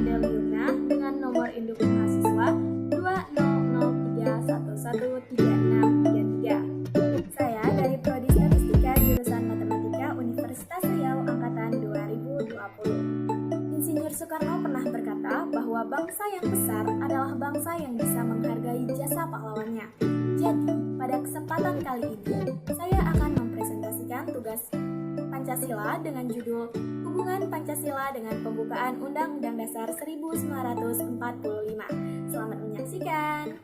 Adeliuna dengan nomor induk mahasiswa 2003113633. Saya dari Prodi Statistika jurusan Matematika Universitas Riau angkatan 2020. Insinyur Soekarno pernah berkata bahwa bangsa yang besar adalah bangsa yang bisa menghargai jasa pahlawannya. Jadi, pada kesempatan kali ini, saya akan mempresentasikan tugas Pancasila dengan judul Hubungan Pancasila dengan Pembukaan Undang-Undang Dasar 1945. Selamat menyaksikan.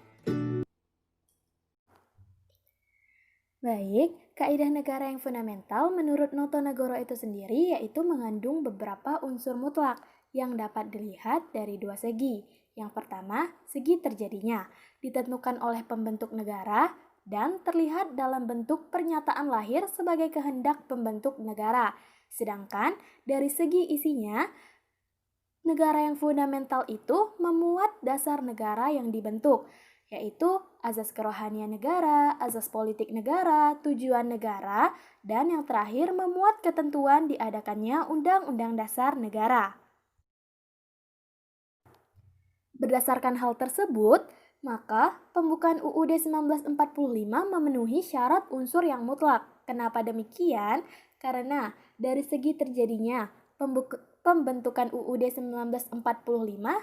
Baik, kaidah negara yang fundamental menurut Notonegoro itu sendiri yaitu mengandung beberapa unsur mutlak yang dapat dilihat dari dua segi. Yang pertama, segi terjadinya, ditentukan oleh pembentuk negara dan terlihat dalam bentuk pernyataan lahir sebagai kehendak pembentuk negara. Sedangkan dari segi isinya, negara yang fundamental itu memuat dasar negara yang dibentuk, yaitu azas kerohanian negara, azas politik negara, tujuan negara, dan yang terakhir memuat ketentuan diadakannya Undang-Undang Dasar Negara. Berdasarkan hal tersebut, maka pembukaan UUD 1945 memenuhi syarat unsur yang mutlak. Kenapa demikian? Karena dari segi terjadinya pembentukan UUD 1945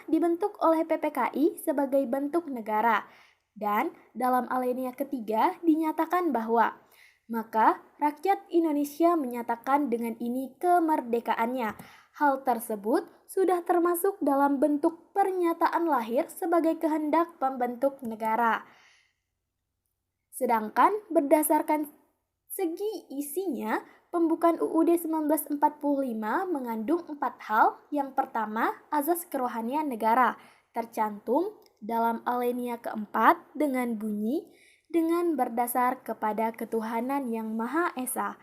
dibentuk oleh PPKI sebagai bentuk negara. Dan dalam alinea ketiga dinyatakan bahwa maka rakyat Indonesia menyatakan dengan ini kemerdekaannya. Hal tersebut sudah termasuk dalam bentuk pernyataan lahir sebagai kehendak pembentuk negara. Sedangkan berdasarkan segi isinya, pembukaan UUD 1945 mengandung 4 hal. Yang pertama, azas kerohanian negara, tercantum dalam alinea keempat dengan bunyi dengan berdasar kepada ketuhanan yang Maha Esa.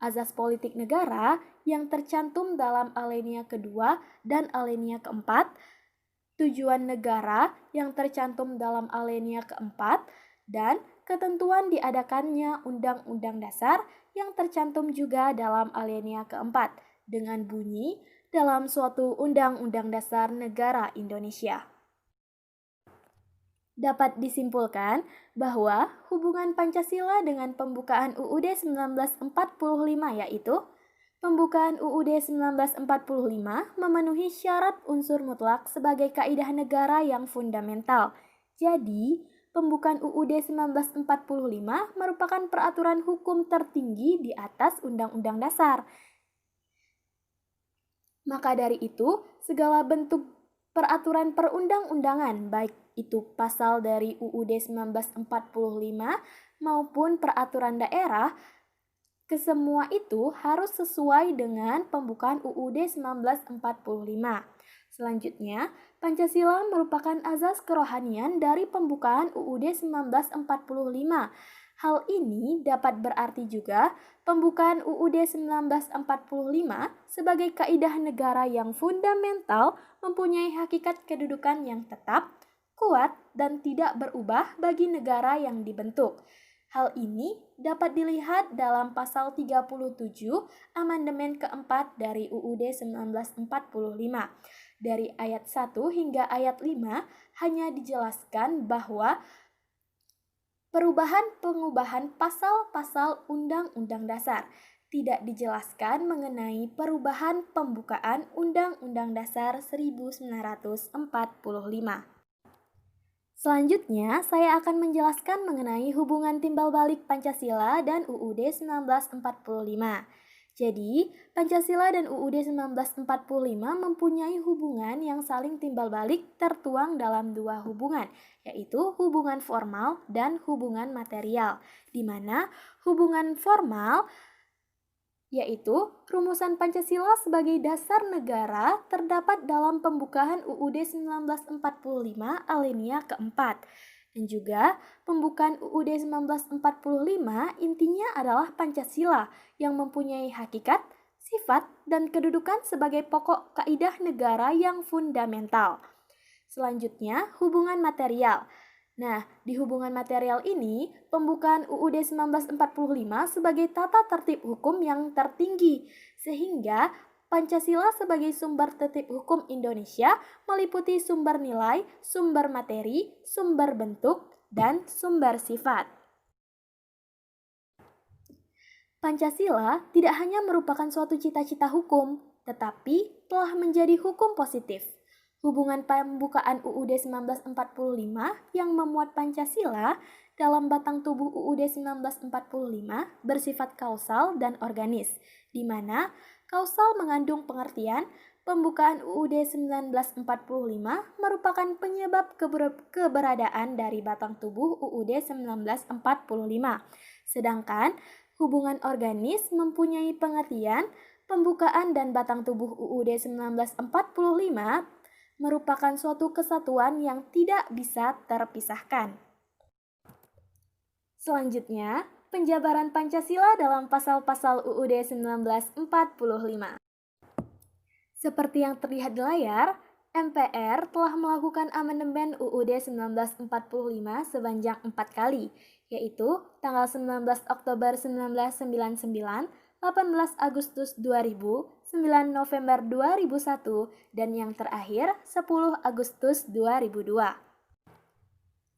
Azas politik negara yang tercantum dalam alinea kedua dan alinea keempat, tujuan negara yang tercantum dalam alinea keempat, dan ketentuan diadakannya Undang-Undang Dasar yang tercantum juga dalam alinea keempat dengan bunyi dalam suatu Undang-Undang Dasar Negara Indonesia. Dapat disimpulkan bahwa hubungan Pancasila dengan pembukaan UUD 1945 yaitu pembukaan UUD 1945 memenuhi syarat unsur mutlak sebagai kaidah negara yang fundamental. Jadi, pembukaan UUD 1945 merupakan peraturan hukum tertinggi di atas Undang-Undang Dasar. Maka dari itu, segala bentuk peraturan perundang-undangan, baik itu pasal dari UUD 1945 maupun peraturan daerah, kesemua itu harus sesuai dengan pembukaan UUD 1945. Selanjutnya, Pancasila merupakan azas kerohanian dari pembukaan UUD 1945. Hal ini dapat berarti juga pembukaan UUD 1945 sebagai kaidah negara yang fundamental mempunyai hakikat kedudukan yang tetap, kuat, dan tidak berubah bagi negara yang dibentuk. Hal ini dapat dilihat dalam pasal 37 amandemen keempat dari UUD 1945. Dari ayat 1 hingga ayat 5 hanya dijelaskan bahwa perubahan-pengubahan pasal-pasal Undang-Undang Dasar. Tidak dijelaskan mengenai perubahan pembukaan Undang-Undang Dasar 1945. Selanjutnya, saya akan menjelaskan mengenai hubungan timbal balik Pancasila dan UUD 1945. Jadi, Pancasila dan UUD 1945 mempunyai hubungan yang saling timbal balik tertuang dalam dua hubungan, yaitu hubungan formal dan hubungan material, di mana hubungan formal yaitu rumusan Pancasila sebagai dasar negara terdapat dalam pembukaan UUD 1945 alinea keempat. Dan juga pembukaan UUD 1945 intinya adalah Pancasila yang mempunyai hakikat, sifat, dan kedudukan sebagai pokok kaidah negara yang fundamental. Selanjutnya, hubungan material. Nah, di hubungan material ini, pembukaan UUD 1945 sebagai tata tertib hukum yang tertinggi, sehingga Pancasila sebagai sumber tertib hukum Indonesia meliputi sumber nilai, sumber materi, sumber bentuk, dan sumber sifat. Pancasila tidak hanya merupakan suatu cita-cita hukum, tetapi telah menjadi hukum positif. Hubungan pembukaan UUD 1945 yang memuat Pancasila dalam batang tubuh UUD 1945 bersifat kausal dan organis, di mana kausal mengandung pengertian pembukaan UUD 1945 merupakan penyebab keberadaan dari batang tubuh UUD 1945. Sedangkan hubungan organis mempunyai pengertian pembukaan dan batang tubuh UUD 1945 merupakan suatu kesatuan yang tidak bisa terpisahkan. Selanjutnya, penjabaran Pancasila dalam pasal-pasal UUD 1945. Seperti yang terlihat di layar, MPR telah melakukan amandemen UUD 1945 sebanyak 4 kali, yaitu tanggal 19 Oktober 1999, 18 Agustus 2000, 9 November 2001, dan yang terakhir 10 Agustus 2002.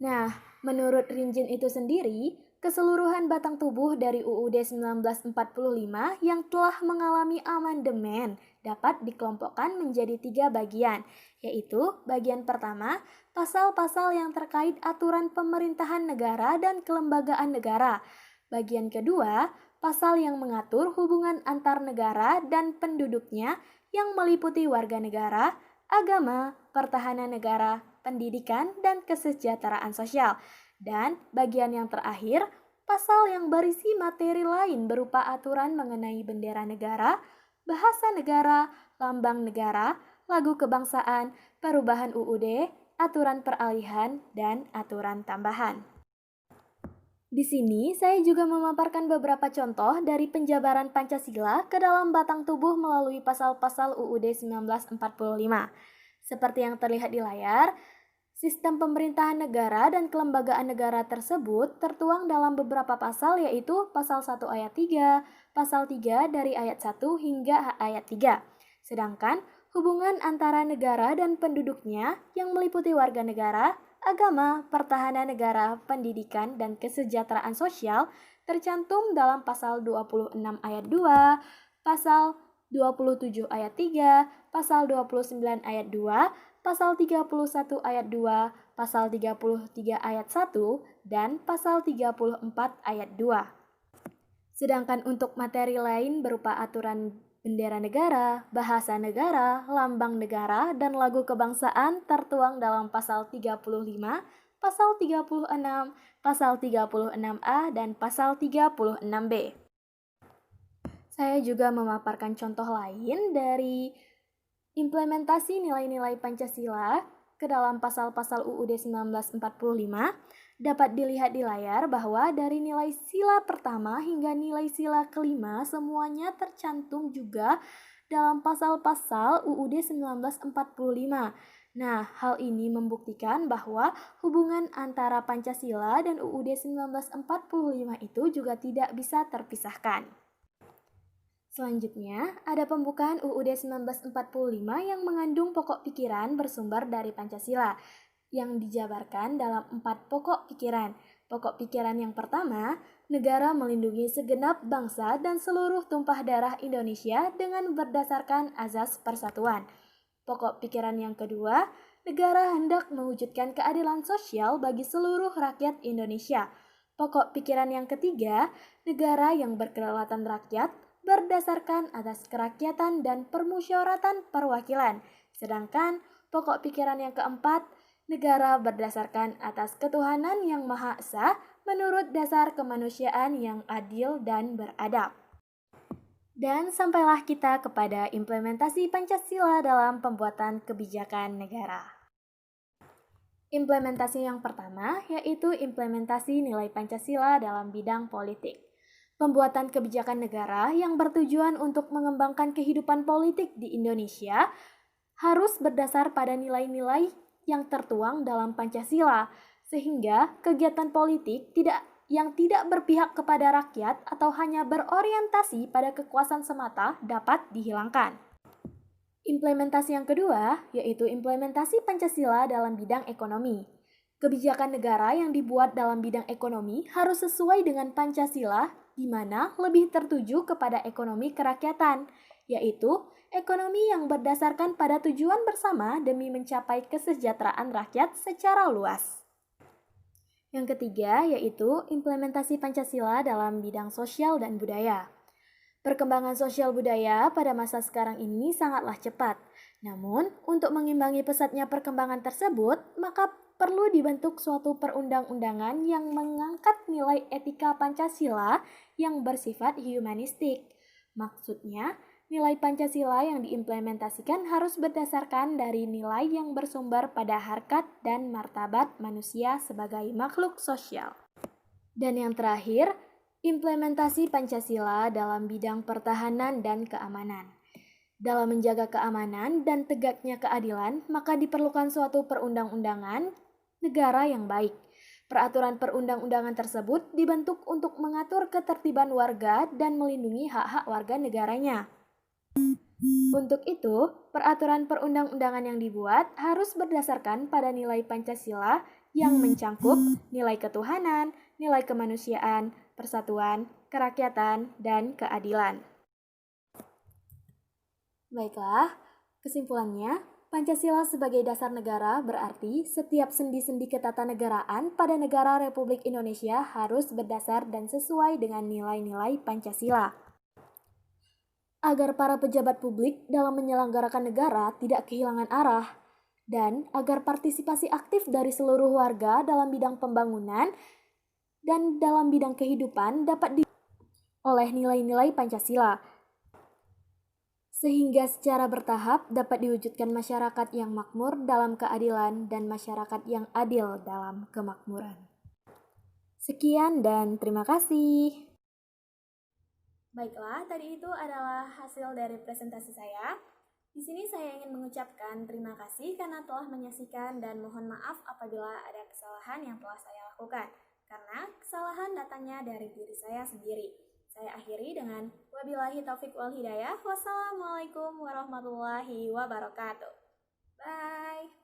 Nah, menurut Rinjin itu sendiri, keseluruhan batang tubuh dari UUD 1945 yang telah mengalami amandemen dapat dikelompokkan menjadi 3 bagian, yaitu bagian pertama, pasal-pasal yang terkait aturan pemerintahan negara dan kelembagaan negara. Bagian kedua, pasal yang mengatur hubungan antar negara dan penduduknya yang meliputi warga negara, agama, pertahanan negara, pendidikan, dan kesejahteraan sosial. Dan bagian yang terakhir, pasal yang berisi materi lain berupa aturan mengenai bendera negara, bahasa negara, lambang negara, lagu kebangsaan, perubahan UUD, aturan peralihan, dan aturan tambahan. Di sini saya juga memaparkan beberapa contoh dari penjabaran Pancasila ke dalam batang tubuh melalui pasal-pasal UUD 1945. Seperti yang terlihat di layar, sistem pemerintahan negara dan kelembagaan negara tersebut tertuang dalam beberapa pasal, yaitu pasal 1 ayat 3, pasal 3 dari ayat 1 hingga ayat 3. Sedangkan hubungan antara negara dan penduduknya yang meliputi warga negara, agama, pertahanan negara, pendidikan, dan kesejahteraan sosial tercantum dalam pasal 26 ayat 2, pasal 27 ayat 3, pasal 29 ayat 2, pasal 31 ayat 2, pasal 33 ayat 1, dan pasal 34 ayat 2. Sedangkan untuk materi lain berupa aturan bendera negara, bahasa negara, lambang negara, dan lagu kebangsaan tertuang dalam pasal 35, pasal 36, pasal 36A, dan pasal 36B. Saya juga memaparkan contoh lain dari implementasi nilai-nilai Pancasila ke dalam pasal-pasal UUD 1945. Dapat dilihat di layar bahwa dari nilai sila pertama hingga nilai sila kelima semuanya tercantum juga dalam pasal-pasal UUD 1945. Nah, hal ini membuktikan bahwa hubungan antara Pancasila dan UUD 1945 itu juga tidak bisa terpisahkan. Selanjutnya, ada pembukaan UUD 1945 yang mengandung pokok pikiran bersumber dari Pancasila, yang dijabarkan dalam 4 pokok pikiran. Pokok pikiran yang pertama, negara melindungi segenap bangsa dan seluruh tumpah darah Indonesia dengan berdasarkan azas persatuan. Pokok pikiran yang kedua, negara hendak mewujudkan keadilan sosial bagi seluruh rakyat Indonesia. Pokok pikiran yang ketiga, negara yang berkedaulatan rakyat berdasarkan atas kerakyatan dan permusyawaratan perwakilan. Sedangkan pokok pikiran yang keempat, negara berdasarkan atas ketuhanan yang Maha Esa menurut dasar kemanusiaan yang adil dan beradab. Dan sampailah kita kepada implementasi Pancasila dalam pembuatan kebijakan negara. Implementasi yang pertama yaitu implementasi nilai Pancasila dalam bidang politik. Pembuatan kebijakan negara yang bertujuan untuk mengembangkan kehidupan politik di Indonesia harus berdasar pada nilai-nilai yang tertuang dalam Pancasila, sehingga kegiatan politik yang tidak berpihak kepada rakyat atau hanya berorientasi pada kekuasaan semata dapat dihilangkan. Implementasi yang kedua yaitu implementasi Pancasila dalam bidang ekonomi. Kebijakan negara yang dibuat dalam bidang ekonomi harus sesuai dengan Pancasila, di mana lebih tertuju kepada ekonomi kerakyatan, yaitu ekonomi yang berdasarkan pada tujuan bersama demi mencapai kesejahteraan rakyat secara luas. Yang ketiga yaitu implementasi Pancasila dalam bidang sosial dan budaya. Perkembangan sosial budaya pada masa sekarang ini sangatlah cepat. Namun, untuk mengimbangi pesatnya perkembangan tersebut, maka perlu dibentuk suatu perundang-undangan yang mengangkat nilai etika Pancasila yang bersifat humanistik. Maksudnya, nilai Pancasila yang diimplementasikan harus berdasarkan dari nilai yang bersumber pada harkat dan martabat manusia sebagai makhluk sosial. Dan yang terakhir, implementasi Pancasila dalam bidang pertahanan dan keamanan. Dalam menjaga keamanan dan tegaknya keadilan, maka diperlukan suatu perundang-undangan negara yang baik. Peraturan perundang-undangan tersebut dibentuk untuk mengatur ketertiban warga dan melindungi hak-hak warga negaranya. Untuk itu, peraturan perundang-undangan yang dibuat harus berdasarkan pada nilai Pancasila yang mencangkup nilai ketuhanan, nilai kemanusiaan, persatuan, kerakyatan, dan keadilan. Baiklah, kesimpulannya, Pancasila sebagai dasar negara berarti setiap sendi-sendi ketatanegaraan pada negara Republik Indonesia harus berdasar dan sesuai dengan nilai-nilai Pancasila. Agar para pejabat publik dalam menyelenggarakan negara tidak kehilangan arah, dan agar partisipasi aktif dari seluruh warga dalam bidang pembangunan dan dalam bidang kehidupan dapat oleh nilai-nilai Pancasila, sehingga secara bertahap dapat diwujudkan masyarakat yang makmur dalam keadilan dan masyarakat yang adil dalam kemakmuran. Sekian dan terima kasih. Baiklah, tadi itu adalah hasil dari presentasi saya. Di sini saya ingin mengucapkan terima kasih karena telah menyaksikan dan mohon maaf apabila ada kesalahan yang telah saya lakukan, karena kesalahan datangnya dari diri saya sendiri. Saya akhiri dengan wabillahi taufik wal hidayah. Wassalamualaikum warahmatullahi wabarakatuh. Bye.